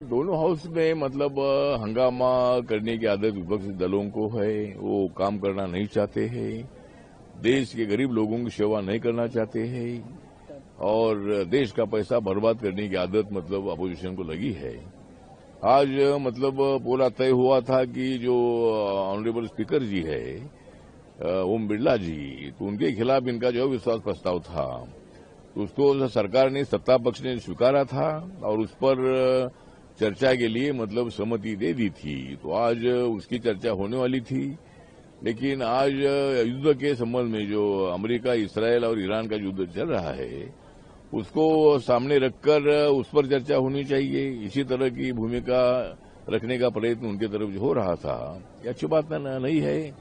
दोनों हाउस में मतलब हंगामा करने की आदत विपक्षी दलों को है। वो काम करना नहीं चाहते हैं, देश के गरीब लोगों की सेवा नहीं करना चाहते हैं और देश का पैसा बर्बाद करने की आदत मतलब अपोजिशन को लगी है। आज मतलब पूरा तय हुआ था कि जो ऑनरेबल स्पीकर जी है ओम बिरला जी, तो उनके खिलाफ इनका जो विश्वास प्रस्ताव था, तो उसको सरकार ने, सत्ता पक्ष ने स्वीकारा था और उस पर चर्चा के लिए मतलब सहमति दे दी थी। तो आज उसकी चर्चा होने वाली थी, लेकिन आज युद्ध के संबंध में जो अमेरिका, इस्राएल और ईरान का युद्ध चल रहा है, उसको सामने रखकर उस पर चर्चा होनी चाहिए। इसी तरह की भूमिका रखने का प्रयत्न उनके तरफ जो हो रहा था, ये अच्छी बात नहीं है।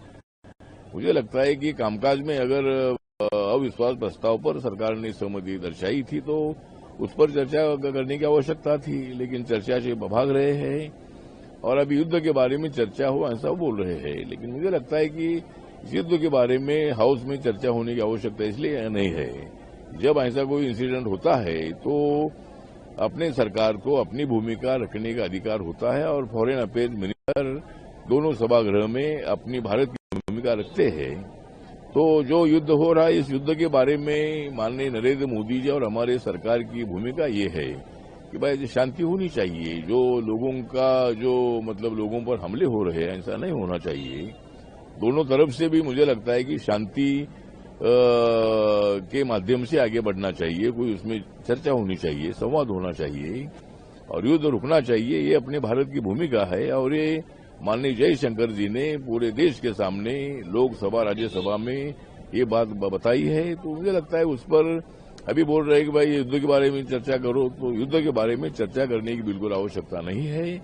मुझे लगता है कि कामकाज में अगर अविश्वास प्रस्ताव पर सरकार ने सहमति दर्शाई थी तो उस पर चर्चा करने की आवश्यकता थी, लेकिन चर्चा से भाग रहे हैं और अभी युद्ध के बारे में चर्चा हो ऐसा बोल रहे हैं। लेकिन मुझे लगता है कि इस युद्ध के बारे में हाउस में चर्चा होने की आवश्यकता इसलिए नहीं है। जब ऐसा कोई इंसिडेंट होता है तो अपने सरकार को अपनी भूमिका रखने का अधिकार होता है और फॉरेन अफेयर्स मिनिस्टर दोनों सभागृह में अपनी भारत की भूमिका रखते हैं। तो जो युद्ध हो रहा है, इस युद्ध के बारे में माननीय नरेंद्र मोदी जी और हमारे सरकार की भूमिका ये है कि भाई शांति होनी चाहिए। जो लोगों का जो मतलब लोगों पर हमले हो रहे हैं, ऐसा नहीं होना चाहिए। दोनों तरफ से भी मुझे लगता है कि शांति के माध्यम से आगे बढ़ना चाहिए। कोई उसमें चर्चा होनी चाहिए, संवाद होना चाहिए और युद्ध रुकना चाहिए। ये अपने भारत की भूमिका है और ये माननीय जयशंकर जी ने पूरे देश के सामने लोकसभा, राज्यसभा में ये बात बताई है। तो मुझे लगता है उस पर अभी बोल रहे हैं कि भाई युद्ध के बारे में चर्चा करो, तो युद्ध के बारे में चर्चा करने की बिल्कुल आवश्यकता नहीं है।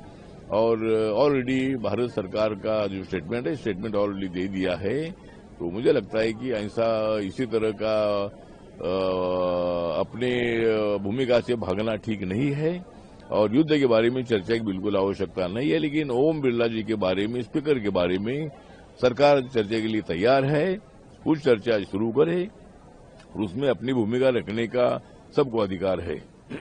और ऑलरेडी भारत सरकार का जो स्टेटमेंट है, स्टेटमेंट ऑलरेडी दे दिया है। तो मुझे लगता है कि ऐसा इसी तरह का अपने भूमिका से भागना ठीक नहीं है और युद्ध के बारे में चर्चा की बिल्कुल आवश्यकता नहीं है। लेकिन ओम बिरला जी के बारे में, स्पीकर के बारे में सरकार चर्चा के लिए तैयार है। कुछ चर्चा शुरू करे, उसमें अपनी भूमिका रखने का सबको अधिकार है।